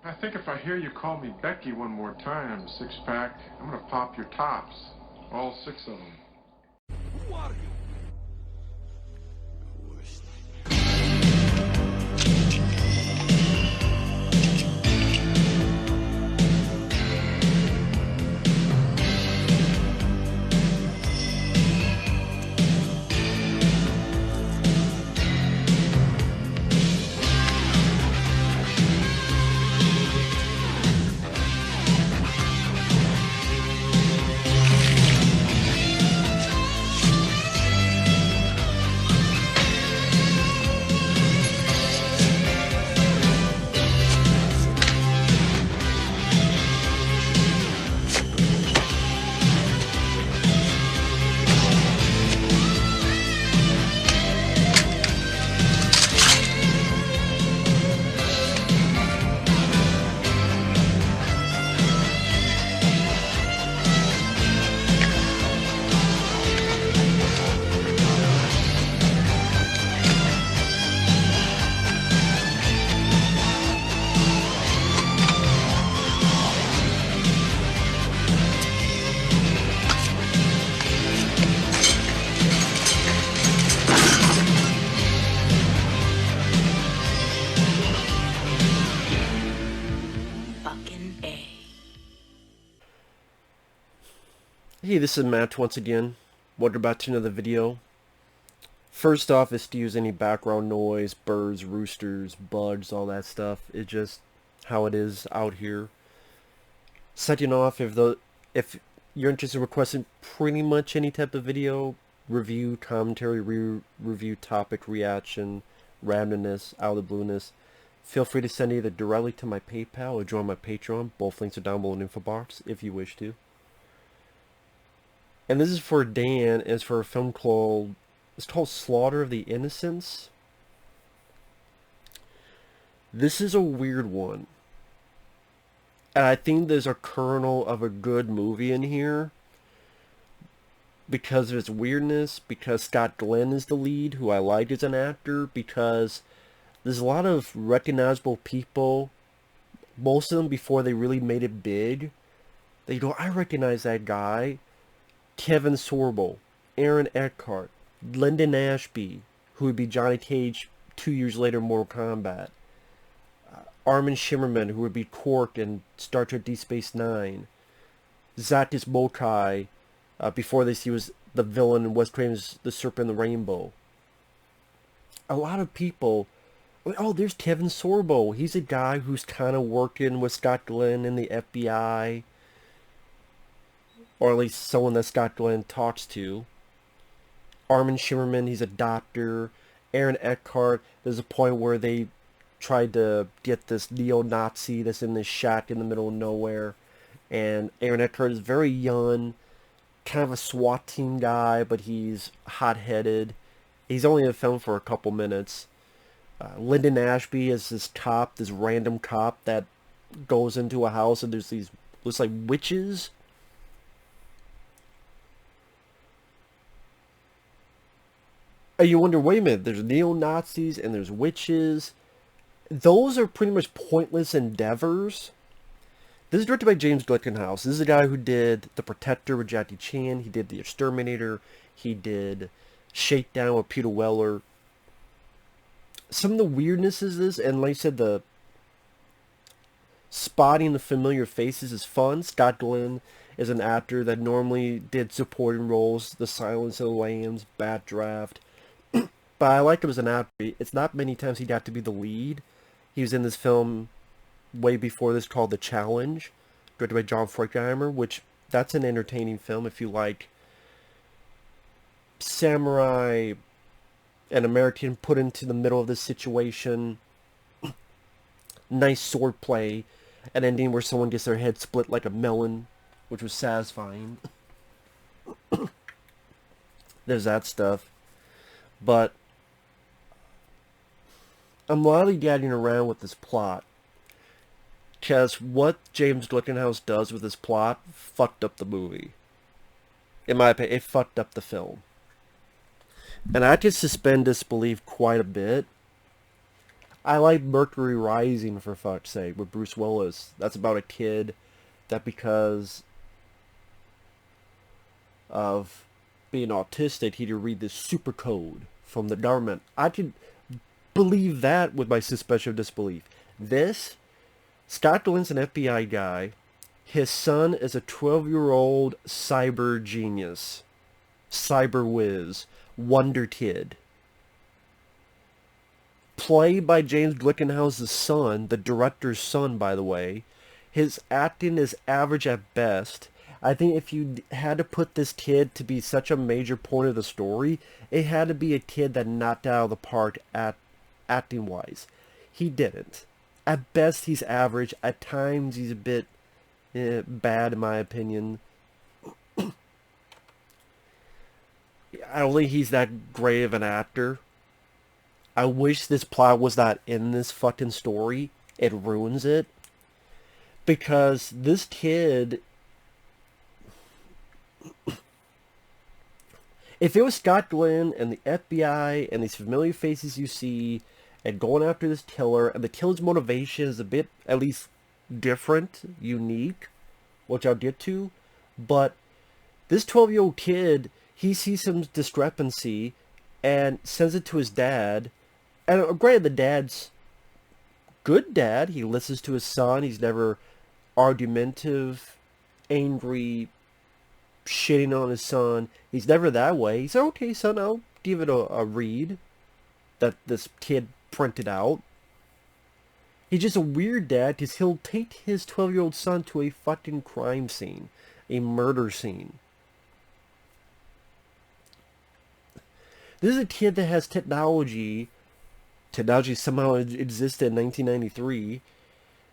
I think if I hear you call me Becky one more time, six-pack, I'm gonna pop your tops. All six of them. Who are you? Hey, this is Matt once again. Welcome back to another video. First off, excuse any background noise, birds, roosters, bugs, all that stuff. It's just how it is out here. Second off, if you're interested in requesting pretty much any type of video, review, commentary, review, topic, reaction, randomness, out of the blueness, feel free to send either directly to my PayPal or join my Patreon. Both links are down below in the info box if you wish to. And this is for Dan, and it's for a film called Slaughter of the Innocents. This is a weird one. And I think there's a kernel of a good movie in here. Because of its weirdness, because Scott Glenn is the lead, who I like as an actor, because there's a lot of recognizable people, most of them before they really made it big. They go, I recognize that guy. Kevin Sorbo, Aaron Eckhart, Lyndon Ashby, who would be Johnny Cage 2 years later in Mortal Kombat, Armin Shimerman, who would be Quark in Star Trek Deep Space Nine, Zakis Mokai, before this he was the villain in Wes Craven's The Serpent and the Rainbow. A lot of people, oh, there's Kevin Sorbo. He's a guy who's kind of working with Scott Glenn in the FBI. Or at least someone that Scott Glenn talks to. Armin Shimerman, he's a doctor. Aaron Eckhart, there's a point where they tried to get this neo-Nazi that's in this shack in the middle of nowhere. And Aaron Eckhart is very young, kind of a SWAT team guy, but he's hot-headed. He's only in the film for a couple minutes. Lyndon Ashby is this cop, this random cop that goes into a house and there's these, looks like witches. And you wonder, wait a minute, there's neo-Nazis and there's witches. Those are pretty much pointless endeavors. This is directed by James Glickenhaus. This is a guy who did The Protector with Jackie Chan. He did The Exterminator. He did Shakedown with Peter Weller. Some of the weirdness is this, and like I said, the spotting the familiar faces is fun. Scott Glenn is an actor that normally did supporting roles, The Silence of the Lambs, Bad Draft. But I like him as an actor. It's not many times he got to be the lead. He was in this film way before this called The Challenge, directed by John Frankenheimer, which that's an entertaining film if you like samurai, an American put into the middle of this situation, nice swordplay, an ending where someone gets their head split like a melon, which was satisfying. There's that stuff. But I'm lollygagging around with this plot because what James Glickenhaus does with this plot fucked up the movie. In my opinion, it fucked up the film. And I could suspend disbelief quite a bit. I like Mercury Rising, for fuck's sake, with Bruce Willis. That's about a kid that, because of being autistic, he had to read this super code from the government. I could believe that with my suspension of disbelief. This, Scott Glenn's an FBI guy. His son is a 12-year-old cyber genius. Cyber whiz. Wonder Kid. Played by James Glickenhaus' son, the director's son, by the way. His acting is average at best. I think if you had to put this kid to be such a major point of the story, it had to be a kid that knocked out of the park acting-wise. He didn't. At best, he's average. At times, he's a bit bad, in my opinion. I don't think he's that great of an actor. I wish this plot was not in this fucking story. It ruins it. Because this kid... If it was Scott Glenn and the FBI and these familiar faces you see and going after this killer, and the killer's motivation is a bit, at least, different, unique, which I'll get to, but this 12-year-old kid, he sees some discrepancy and sends it to his dad. And granted, the dad's good dad. He listens to his son. He's never argumentative, angry, shitting on his son. He's never that way. He said, okay, son, I'll give it a read that this kid printed out. He's just a weird dad because he'll take his 12-year-old son to a fucking crime scene, a murder scene. This is a kid that has technology. Technology somehow existed in 1993.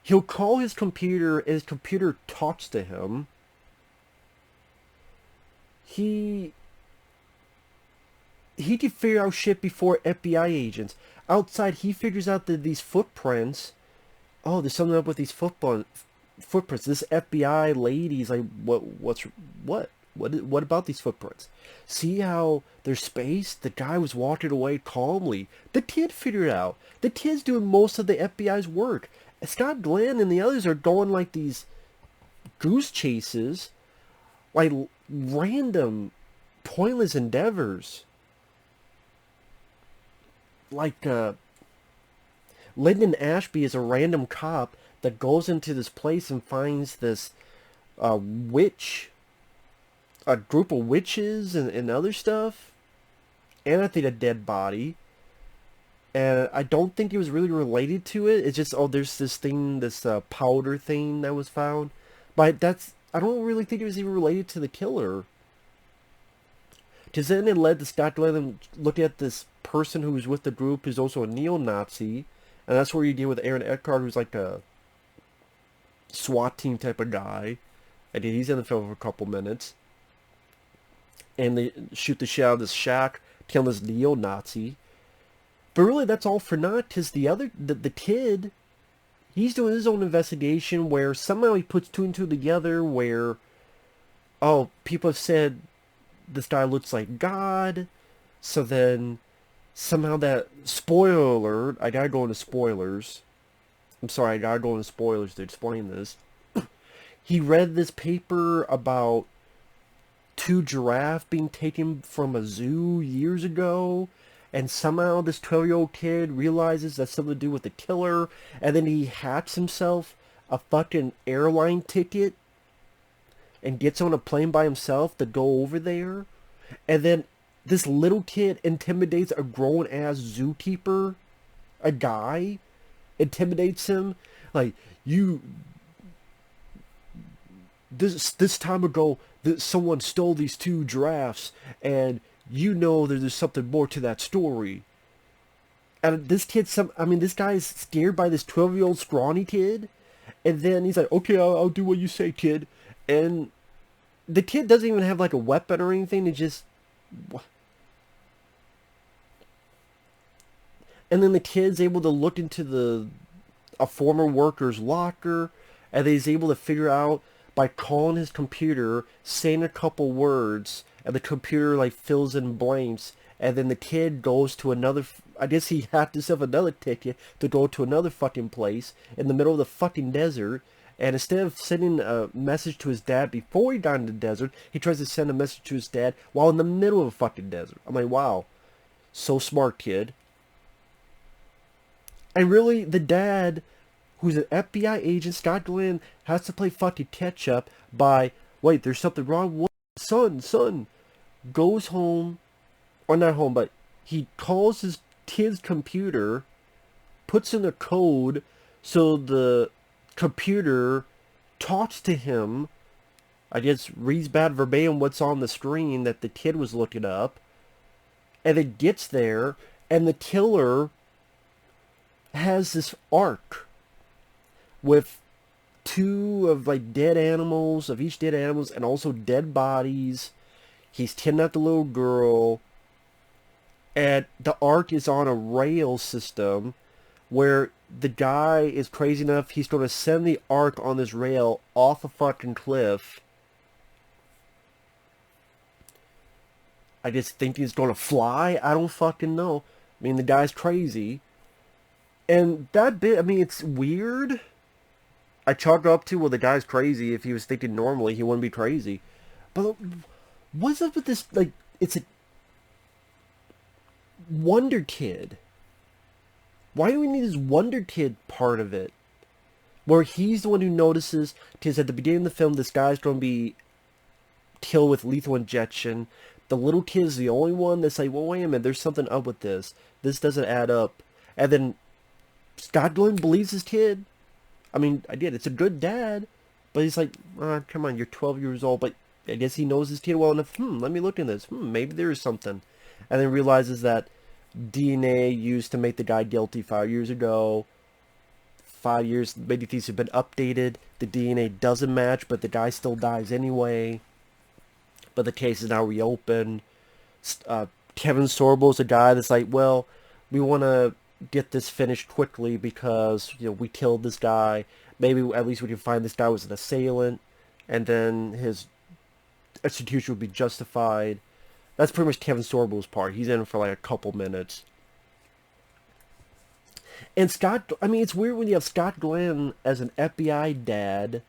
He'll call his computer, and his computer talks to him. He can figure out shit before FBI agents. Outside, he figures out that these footprints... Oh, there's something up with these footprints. This FBI lady's like, what about these footprints? See how they're spaced? The guy was walking away calmly. The kid figured it out. The kid's doing most of the FBI's work. Scott Glenn and the others are going like these goose chases, like random, pointless endeavors. Like, Lyndon Ashby is a random cop that goes into this place and finds this witch, a group of witches and other stuff, and I think a dead body. And I don't think it was really related to it. It's just, oh, there's this thing, this powder thing that was found. But I don't really think it was even related to the killer. Because then it led to Scott Glenn looking at this person who was with the group who's also a neo-Nazi. And that's where you deal with Aaron Eckhart, who's like a SWAT team type of guy. And he's in the film for a couple minutes. And they shoot the shit out of this shack, killing this neo-Nazi. But really, that's all for naught, because the kid, he's doing his own investigation where somehow he puts two and two together where, oh, people have said this guy looks like God. So then, somehow that, spoiler alert, I gotta go into spoilers. I'm sorry, I gotta go into spoilers to explain this. He read this paper about two giraffes being taken from a zoo years ago. And somehow this 12-year-old kid realizes that's something to do with the killer. And then he hacks himself a fucking airline ticket. And gets on a plane by himself to go over there. And then this little kid intimidates a grown-ass zookeeper. A guy. Intimidates him. Like, This time ago, someone stole these two giraffes. And... you know there's something more to that story. And this kid, this guy is scared by this 12-year-old scrawny kid. And then he's like, okay, I'll do what you say, kid. And the kid doesn't even have like a weapon or anything. It just... And then the kid's able to look into a former worker's locker. And he's able to figure out by calling his computer, saying a couple words... and the computer like fills in blanks, and then the kid goes to another, I guess he had himself another ticket to go to another fucking place in the middle of the fucking desert, and instead of sending a message to his dad before he died in the desert, he tries to send a message to his dad while in the middle of a fucking desert. I'm like, wow, so smart, kid. And really, the dad, who's an FBI agent, Scott Glenn, has to play fucking catch-up by, wait, there's something wrong? What? Son, goes home, or not home, but he calls his kid's computer, puts in a code, so the computer talks to him, I guess reads bad verbatim what's on the screen that the kid was looking up, and it gets there, and the killer has this ark with two of like dead animals, of each dead animals, and also dead bodies. He's kidnapped the little girl, and the ark is on a rail system where the guy is crazy enough, he's going to send the ark on this rail off a fucking cliff. I just think he's going to fly. I don't fucking know. I mean, the guy's crazy. And that bit, I mean, it's weird. I chalk it up to, well, the guy's crazy. If he was thinking normally, he wouldn't be crazy. But what's up with this, like, it's a Wonder Kid. Why do we need this Wonder Kid part of it? Where he's the one who notices, because at the beginning of the film, this guy's going to be killed with lethal injection. The little kid is the only one that's like, well, wait a minute, there's something up with this. This doesn't add up. And then Scott Glenn believes his kid. I mean, I did. It's a good dad. But he's like, come on, you're 12 years old. But I guess he knows his kid well enough. Let me look into this. Maybe there is something. And then realizes that DNA used to make the guy guilty 5 years ago. 5 years, maybe these have been updated. The DNA doesn't match, but the guy still dies anyway. But the case is now reopened. Kevin Sorbo is a guy that's like, well, we want to get this finished quickly because, you know, we killed this guy. Maybe at least we can find this guy was an assailant, and then his execution would be justified. That's pretty much Kevin Sorbo's part. He's in for like a couple minutes. And Scott, I mean, it's weird when you have Scott Glenn as an FBI dad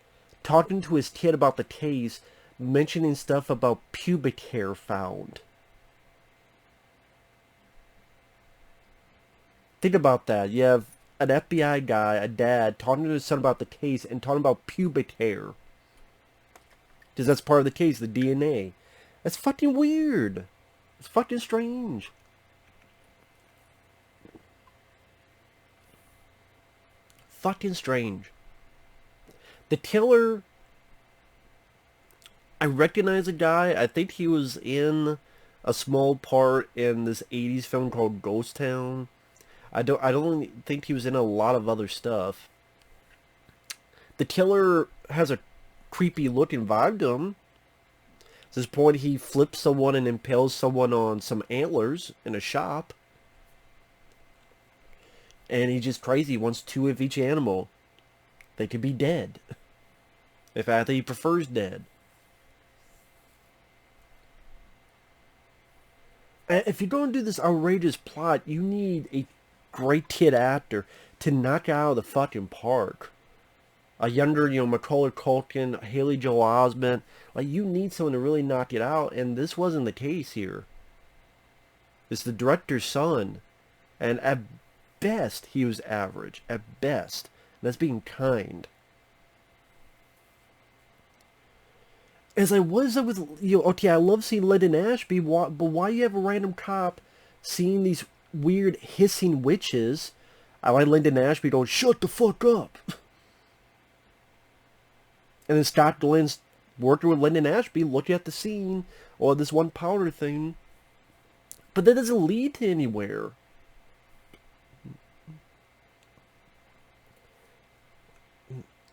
talking to his kid about the case, mentioning stuff about pubic hair found. Think about that. You have an FBI guy, a dad, talking to his son about the case and talking about pubic hair. Because that's part of the case, the DNA. That's fucking weird. It's fucking strange. Fucking strange. The killer, I recognize a guy. I think he was in a small part in this 80s film called Ghost Town. I don't think he was in a lot of other stuff. The killer has a creepy looking vibe to him. At this point, he flips someone and impales someone on some antlers in a shop. And he's just crazy. He wants two of each animal. They could be dead. In fact, he prefers dead. If you're going to do this outrageous plot, you need a great kid actor to knock it out of the fucking park. A younger, you know, Macaulay Culkin, Haley Joel Osment. Like, you need someone to really knock it out, and this wasn't the case here. It's the director's son. And at best, he was average. At best. And that's being kind. It's like, what is up with, you know, okay, I love seeing Lyndon Ashby, but why you have a random cop seeing these weird hissing witches? I like Lyndon Ashby going, shut the fuck up. And then Scott Glenn's working with Lyndon Ashby, looking at the scene, or this one powder thing. But that doesn't lead to anywhere.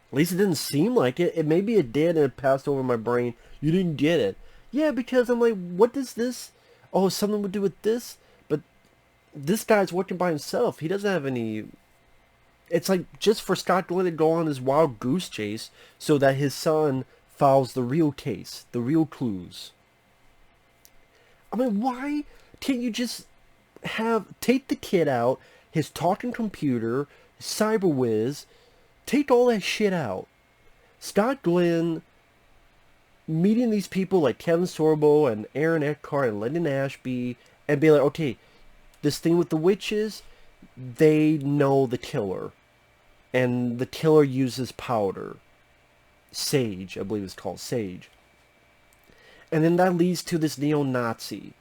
At least it didn't seem like it. Maybe it did and it passed over my brain. You didn't get it. Yeah, because I'm like, what does this? Oh, something would do with this? But this guy's working by himself. He doesn't have any... It's like just for Scott Glenn to go on his wild goose chase so that his son follows the real case, the real clues. I mean, why Can't you just take the kid out, his talking computer, his cyber whiz, take all that shit out. Scott Glenn meeting these people like Kevin Sorbo and Aaron Eckhart and Lyndon Ashby and be like, okay, this thing with the witches, they know the killer. And the killer uses powder. Sage, I believe it's called sage. And then that leads to this neo-Nazi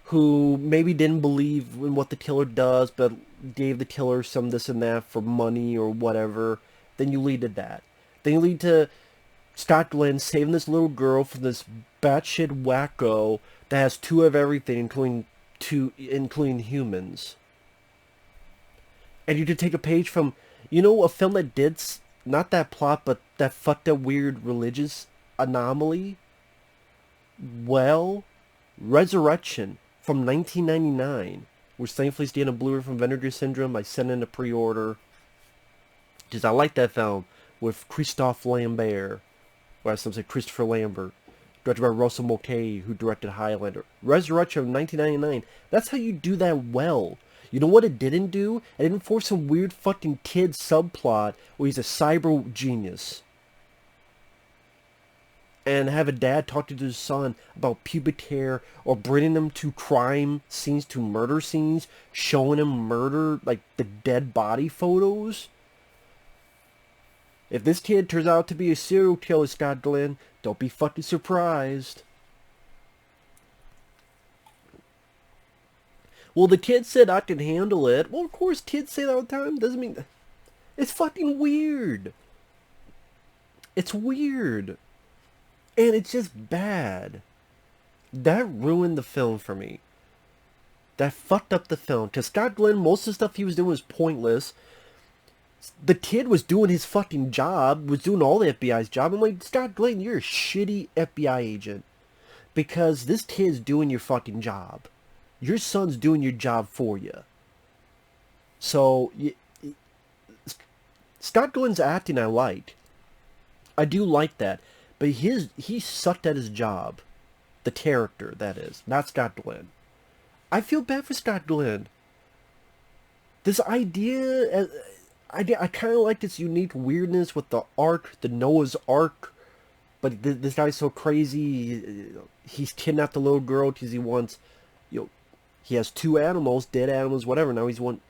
who maybe didn't believe in what the killer does, but gave the killer some this and that for money or whatever. Then you lead to that. Then you lead to Scott Glenn saving this little girl from this batshit wacko that has two of everything, including humans. And you could take a page from, a film that did not that plot, but that fucked up weird religious anomaly. Well, Resurrection from 1999, which thankfully is getting a Blu-ray from Vinegar Syndrome. I sent in a pre-order. Because I like that film with Christophe Lambert, or as some say Christopher Lambert, directed by Russell Mulcahy, who directed Highlander. Resurrection of 1999. That's how you do that well. You know what it didn't do? It didn't force some weird fucking kid subplot where he's a cyber genius. And have a dad talking to his son about pubic hair, or bringing him to crime scenes, to murder scenes, showing him murder, like the dead body photos. If this kid turns out to be a serial killer, Scott Glenn, don't be fucking surprised. Well, the kid said I can handle it. Well, of course, kids say that all the time. Doesn't mean... It's fucking weird. It's weird. And it's just bad. That ruined the film for me. That fucked up the film. Because Scott Glenn, most of the stuff he was doing was pointless. The kid was doing his fucking job. Was doing all the FBI's job. I'm like, Scott Glenn, you're a shitty FBI agent. Because this kid's doing your fucking job. Your son's doing your job for you. So, Scott Glenn's acting I like. I do like that. But he sucked at his job. The character, that is. Not Scott Glenn. I feel bad for Scott Glenn. This idea... I kind of like this unique weirdness with the Ark, the Noah's Ark. But this guy's so crazy. He's kidnapped the little girl because he wants... he has two animals, dead animals, whatever. Now he's one...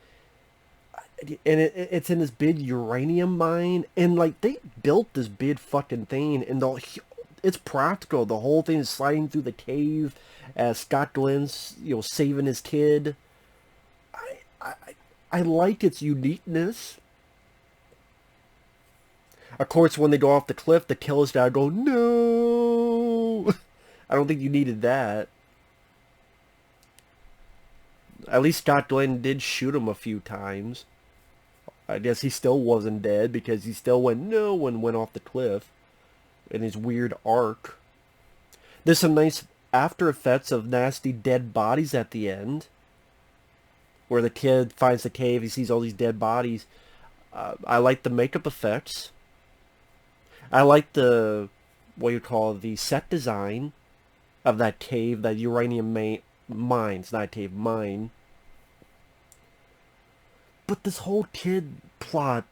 And it's in this big uranium mine. And, like, they built this big fucking thing. And it's practical. The whole thing is sliding through the cave as Scott Glenn's, saving his kid. I like its uniqueness. Of course, when they go off the cliff, the killer's gotta go, no! I don't think you needed that. At least Scott Glenn did shoot him a few times. I guess he still wasn't dead because he still went no when went off the cliff in his weird arc. There's some nice after effects of nasty dead bodies at the end, where the kid finds the cave, he sees all these dead bodies. I like the makeup effects. I like the the set design of that cave, that uranium mines, not cave, mine. But this whole kid plot,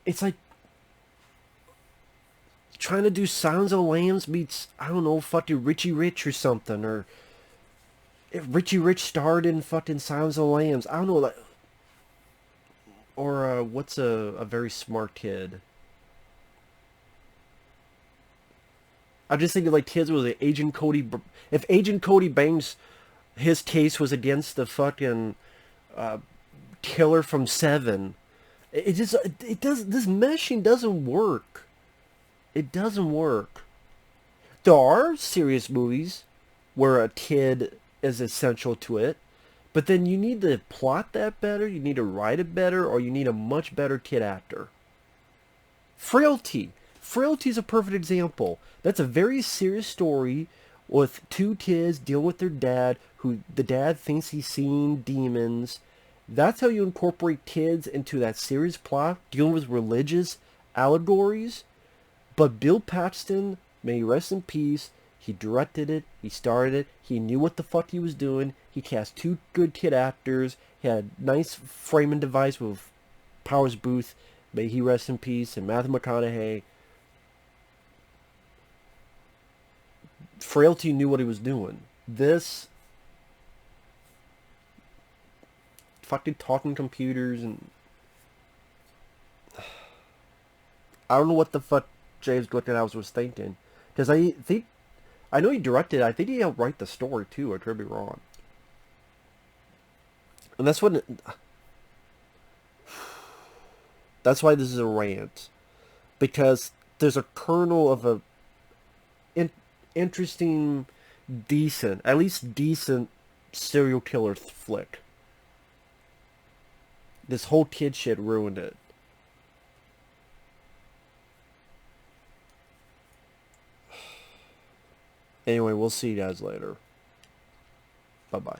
it's like trying to do Sounds of the Lambs meets, I don't know, fucking Richie Rich or something, or if Richie Rich starred in fucking Sounds of the Lambs, I don't know, like, or what's a very smart kid? I'm just thinking like kids with Agent Cody. If Agent Cody Banks, his case was against the fucking killer from Seven, it does. This meshing doesn't work. It doesn't work. There are serious movies where a kid is essential to it, but then you need to plot that better. You need to write it better, or you need a much better kid actor. Frailty. Frailty is a perfect example. That's a very serious story with two kids dealing with their dad, who the dad thinks he's seeing demons. That's how you incorporate kids into that serious plot, dealing with religious allegories. But Bill Paxton, may he rest in peace, He directed it. He starred it. He knew what the fuck he was doing. He cast 2 good kid actors. He had a nice framing device with Powers Booth, may he rest in peace, and Matthew McConaughey. Frailty knew what he was doing. This fucking talking computers and I don't know what the fuck James Glickenhaus was thinking, because I know he directed it. I think he helped write the story too. I could be wrong. And that's what. That's why this is a rant, because there's a kernel of a interesting, decent, at least decent serial killer flick. This whole kid shit ruined it. Anyway, we'll see you guys later. Bye-bye.